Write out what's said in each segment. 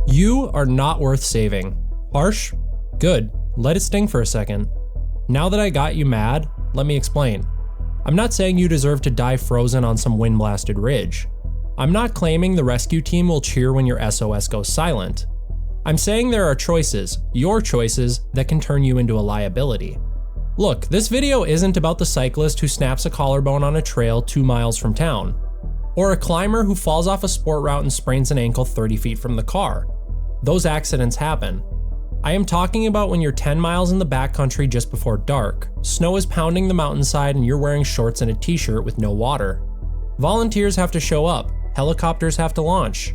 You are not worth saving. Harsh? Good. Let it sting for a second. Now that I got you mad, let me explain. I'm not saying you deserve to die frozen on some wind-blasted ridge. I'm not claiming the rescue team will cheer when your SOS goes silent. I'm saying there are choices, your choices, that can turn you into a liability. Look, this video isn't about the cyclist who snaps a collarbone on a trail 2 miles from town, or a climber who falls off a sport route and sprains an ankle 30 feet from the car. Those accidents happen. I am talking about when you're 10 miles in the backcountry just before dark, snow is pounding the mountainside and you're wearing shorts and a t-shirt with no water. Volunteers have to show up, helicopters have to launch,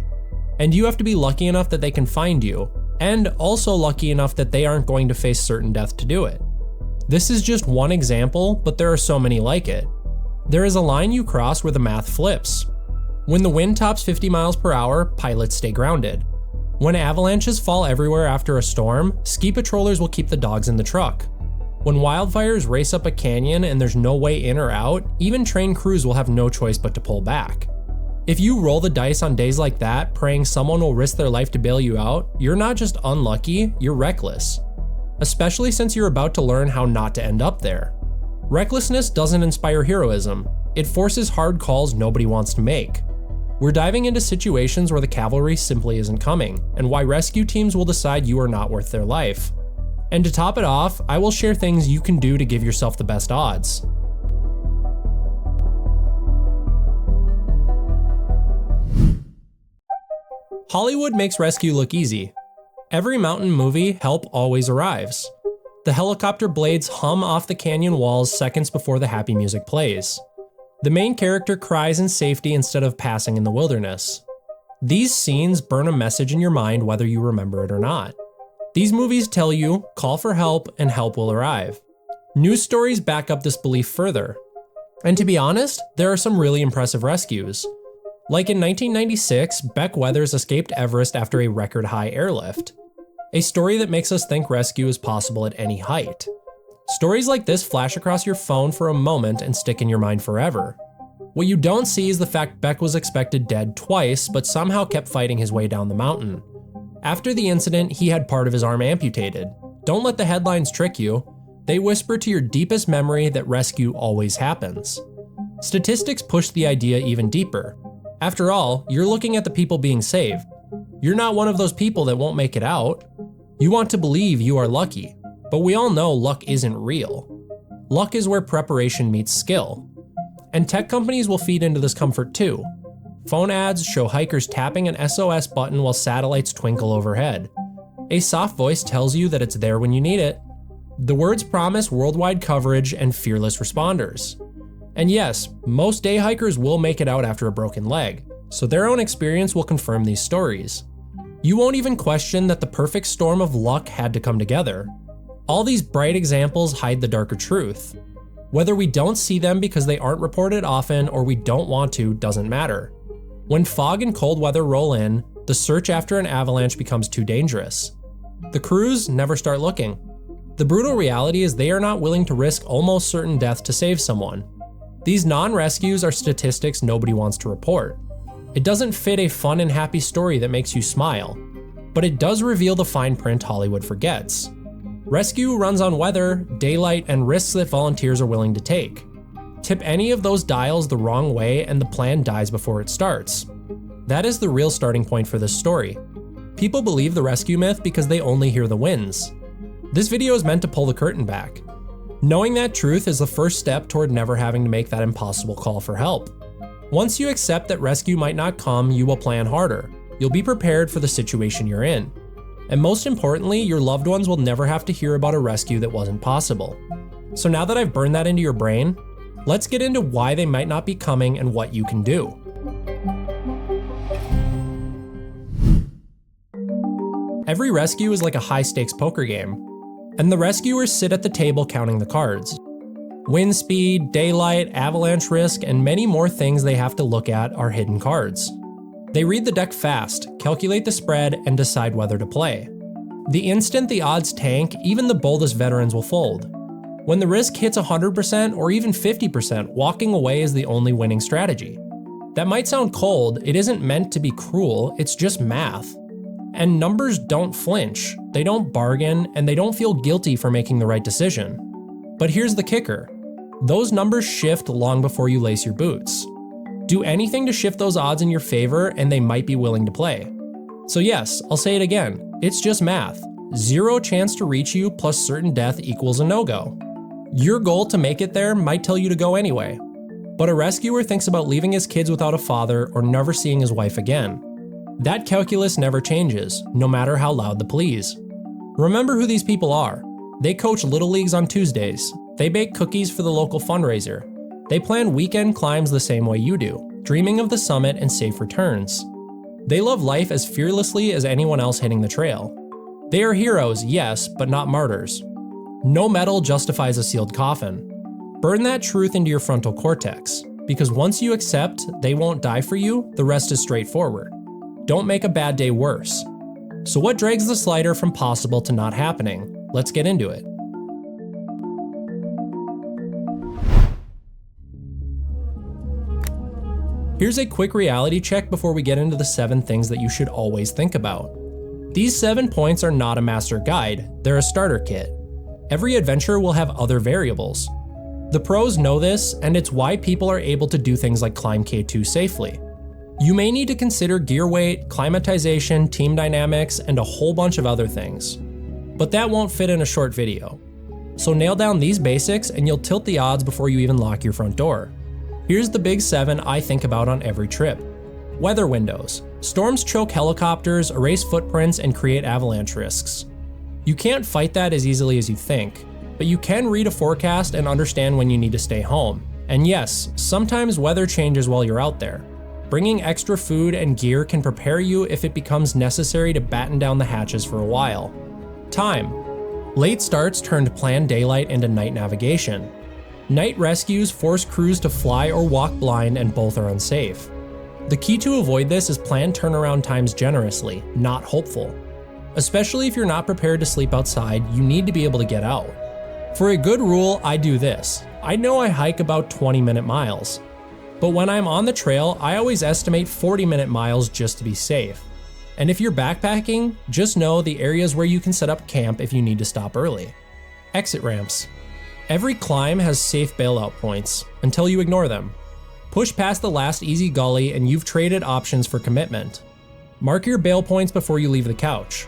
and you have to be lucky enough that they can find you, and also lucky enough that they aren't going to face certain death to do it. This is just one example, but there are so many like it. There is a line you cross where the math flips. When the wind tops 50 miles per hour, pilots stay grounded. When avalanches fall everywhere after a storm, ski patrollers will keep the dogs in the truck. When wildfires race up a canyon and there's no way in or out, even trained crews will have no choice but to pull back. If you roll the dice on days like that, praying someone will risk their life to bail you out, you're not just unlucky, you're reckless. Especially since you're about to learn how not to end up there. Recklessness doesn't inspire heroism, it forces hard calls nobody wants to make. We're diving into situations where the cavalry simply isn't coming, and why rescue teams will decide you are not worth their life. And to top it off, I will share things you can do to give yourself the best odds. Hollywood makes rescue look easy. Every mountain movie, help always arrives. The helicopter blades hum off the canyon walls seconds before the happy music plays. The main character cries in safety instead of passing in the wilderness. These scenes burn a message in your mind whether you remember it or not. These movies tell you, call for help and help will arrive. News stories back up this belief further. And to be honest, there are some really impressive rescues. Like in 1996, Beck Weathers escaped Everest after a record-high airlift. A story that makes us think rescue is possible at any height. Stories like this flash across your phone for a moment and stick in your mind forever. What you don't see is the fact Beck was expected dead twice, but somehow kept fighting his way down the mountain. After the incident, he had part of his arm amputated. Don't let the headlines trick you. They whisper to your deepest memory that rescue always happens. Statistics push the idea even deeper. After all, you're looking at the people being saved. You're not one of those people that won't make it out. You want to believe you are lucky, but we all know luck isn't real. Luck is where preparation meets skill. And tech companies will feed into this comfort too. Phone ads show hikers tapping an SOS button while satellites twinkle overhead. A soft voice tells you that it's there when you need it. The words promise worldwide coverage and fearless responders. And yes, most day hikers will make it out after a broken leg, so their own experience will confirm these stories. You won't even question that the perfect storm of luck had to come together. All these bright examples hide the darker truth. Whether we don't see them because they aren't reported often or we don't want to doesn't matter. When fog and cold weather roll in, the search after an avalanche becomes too dangerous. The crews never start looking. The brutal reality is they are not willing to risk almost certain death to save someone. These non-rescues are statistics nobody wants to report. It doesn't fit a fun and happy story that makes you smile, but it does reveal the fine print Hollywood forgets. Rescue runs on weather, daylight, and risks that volunteers are willing to take. Tip any of those dials the wrong way and the plan dies before it starts. That is the real starting point for this story. People believe the rescue myth because they only hear the wins. This video is meant to pull the curtain back. Knowing that truth is the first step toward never having to make that impossible call for help. Once you accept that rescue might not come, you will plan harder. You'll be prepared for the situation you're in. And most importantly, your loved ones will never have to hear about a rescue that wasn't possible. So now that I've burned that into your brain, let's get into why they might not be coming and what you can do. Every rescue is like a high-stakes poker game, and the rescuers sit at the table counting the cards. Wind speed, daylight, avalanche risk, and many more things they have to look at are hidden cards. They read the deck fast, calculate the spread, and decide whether to play. The instant the odds tank, even the boldest veterans will fold. When the risk hits 100% or even 50%, walking away is the only winning strategy. That might sound cold, it isn't meant to be cruel, it's just math. And numbers don't flinch, they don't bargain, and they don't feel guilty for making the right decision. But here's the kicker. Those numbers shift long before you lace your boots. Do anything to shift those odds in your favor and they might be willing to play. So yes, I'll say it again, it's just math. 0 chance to reach you plus certain death equals a no-go. Your goal to make it there might tell you to go anyway. But a rescuer thinks about leaving his kids without a father or never seeing his wife again. That calculus never changes, no matter how loud the pleas. Remember who these people are. They coach little leagues on Tuesdays. They bake cookies for the local fundraiser. They plan weekend climbs the same way you do, dreaming of the summit and safe returns. They love life as fearlessly as anyone else hitting the trail. They are heroes, yes, but not martyrs. No medal justifies a sealed coffin. Burn that truth into your frontal cortex, because once you accept they won't die for you, the rest is straightforward. Don't make a bad day worse. So what drags the slider from possible to not happening? Let's get into it. Here's a quick reality check before we get into the 7 things that you should always think about. These 7 points are not a master guide, they're a starter kit. Every adventure will have other variables. The pros know this, and it's why people are able to do things like climb K2 safely. You may need to consider gear weight, climatization, team dynamics, and a whole bunch of other things. But that won't fit in a short video. So nail down these basics and you'll tilt the odds before you even lock your front door. Here's the big 7 I think about on every trip. Weather windows. Storms choke helicopters, erase footprints, and create avalanche risks. You can't fight that as easily as you think, but you can read a forecast and understand when you need to stay home. And yes, sometimes weather changes while you're out there. Bringing extra food and gear can prepare you if it becomes necessary to batten down the hatches for a while. Time. Late starts turned planned daylight into night navigation. Night rescues force crews to fly or walk blind, and both are unsafe. The key to avoid this is plan turnaround times generously, not hopeful. Especially if you're not prepared to sleep outside, you need to be able to get out. For a good rule, I do this. I know I hike about 20-minute miles. But when I'm on the trail, I always estimate 40-minute miles just to be safe. And if you're backpacking, just know the areas where you can set up camp if you need to stop early. Exit ramps. Every climb has safe bailout points, until you ignore them. Push past the last easy gully and you've traded options for commitment. Mark your bail points before you leave the couch.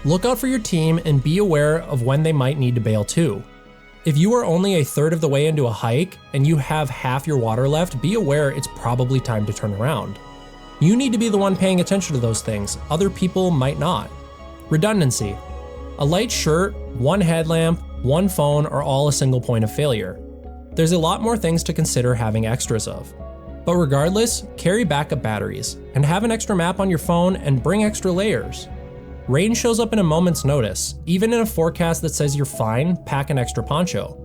Look out for your team and be aware of when they might need to bail too. If you are only a third of the way into a hike and you have half your water left, be aware it's probably time to turn around. You need to be the one paying attention to those things, other people might not. Redundancy. A light shirt, one headlamp, one phone are all a single point of failure. There's a lot more things to consider having extras of. But regardless, carry backup batteries, and have an extra map on your phone and bring extra layers. Rain shows up in a moment's notice. Even in a forecast that says you're fine, pack an extra poncho.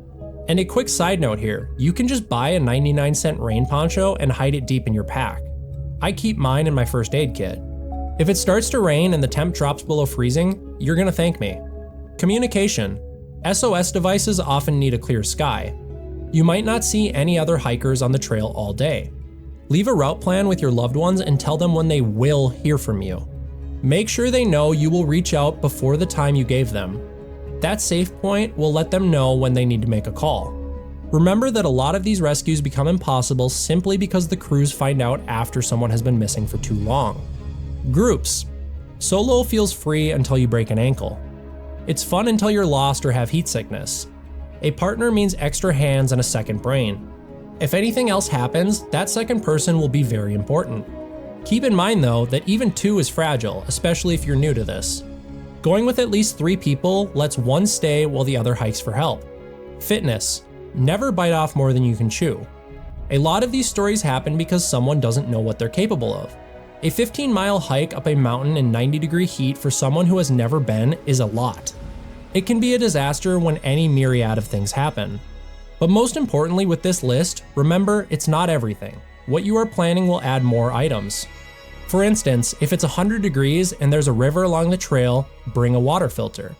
And a quick side note here, you can just buy a 99-cent rain poncho and hide it deep in your pack. I keep mine in my first aid kit. If it starts to rain and the temp drops below freezing, you're gonna thank me. Communication. SOS devices often need a clear sky. You might not see any other hikers on the trail all day. Leave a route plan with your loved ones and tell them when they will hear from you. Make sure they know you will reach out before the time you gave them. That safe point will let them know when they need to make a call. Remember that a lot of these rescues become impossible simply because the crews find out after someone has been missing for too long. Groups. Solo feels free until you break an ankle. It's fun until you're lost or have heat sickness. A partner means extra hands and a second brain. If anything else happens, that second person will be very important. Keep in mind though that even 2 is fragile, especially if you're new to this. Going with at least 3 people lets one stay while the other hikes for help. Fitness. Never bite off more than you can chew. A lot of these stories happen because someone doesn't know what they're capable of. A 15-mile hike up a mountain in 90-degree heat for someone who has never been is a lot. It can be a disaster when any myriad of things happen. But most importantly with this list, remember it's not everything. What you are planning will add more items. For instance, if it's 100 degrees and there's a river along the trail, bring a water filter.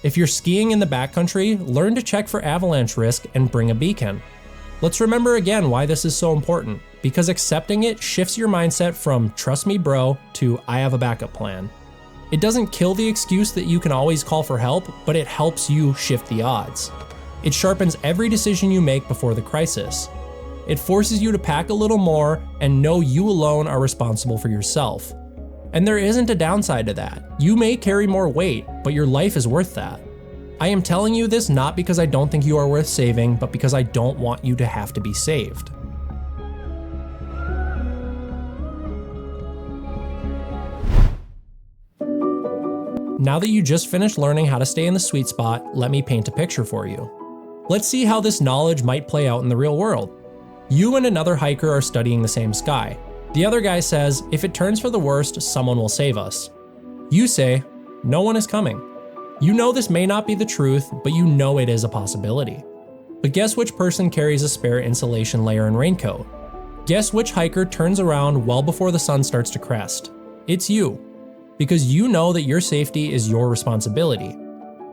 If you're skiing in the backcountry, learn to check for avalanche risk and bring a beacon. Let's remember again why this is so important, because accepting it shifts your mindset from trust me bro to I have a backup plan. It doesn't kill the excuse that you can always call for help, but it helps you shift the odds. It sharpens every decision you make before the crisis. It forces you to pack a little more and know you alone are responsible for yourself. And there isn't a downside to that. You may carry more weight, but your life is worth that. I am telling you this not because I don't think you are worth saving, but because I don't want you to have to be saved. Now that you just finished learning how to stay in the sweet spot, let me paint a picture for you. Let's see how this knowledge might play out in the real world. You and another hiker are studying the same sky. The other guy says, if it turns for the worst, someone will save us. You say, no one is coming. You know this may not be the truth, but you know it is a possibility. But guess which person carries a spare insulation layer and raincoat? Guess which hiker turns around well before the sun starts to crest? It's you. Because you know that your safety is your responsibility.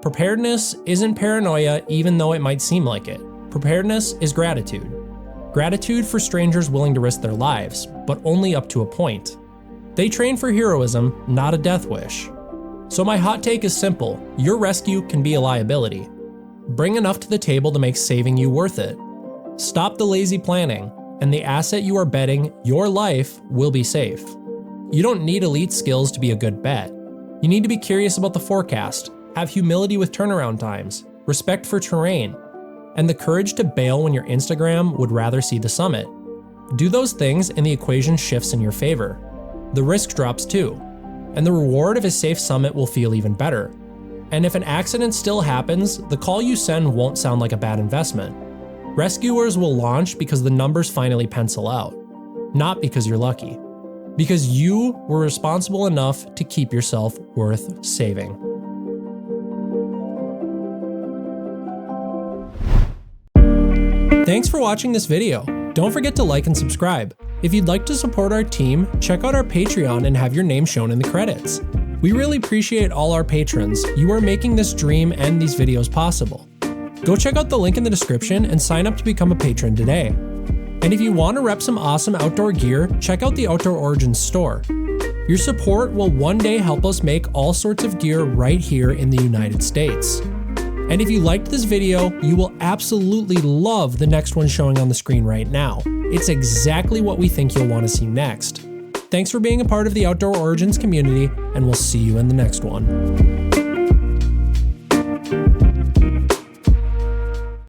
Preparedness isn't paranoia, even though it might seem like it. Preparedness is gratitude. Gratitude for strangers willing to risk their lives, but only up to a point. They train for heroism, not a death wish. So my hot take is simple: your rescue can be a liability. Bring enough to the table to make saving you worth it. Stop the lazy planning, and the asset you are betting, your life, will be safe. You don't need elite skills to be a good bet. You need to be curious about the forecast, have humility with turnaround times, respect for terrain, and the courage to bail when your Instagram would rather see the summit. Do those things and the equation shifts in your favor. The risk drops too, and the reward of a safe summit will feel even better. And if an accident still happens, the call you send won't sound like a bad investment. Rescuers will launch because the numbers finally pencil out, not because you're lucky. Because you were responsible enough to keep yourself worth saving. Thanks for watching this video. Don't forget to like and subscribe. If you'd like to support our team, check out our Patreon and have your name shown in the credits. We really appreciate all our patrons. You are making this dream and these videos possible. Go check out the link in the description and sign up to become a patron today. And if you want to rep some awesome outdoor gear, check out the Outdoor Origins store. Your support will one day help us make all sorts of gear right here in the United States. And if you liked this video, you will absolutely love the next one showing on the screen right now. It's exactly what we think you'll want to see next. Thanks for being a part of the Outdoor Origins community, and we'll see you in the next one.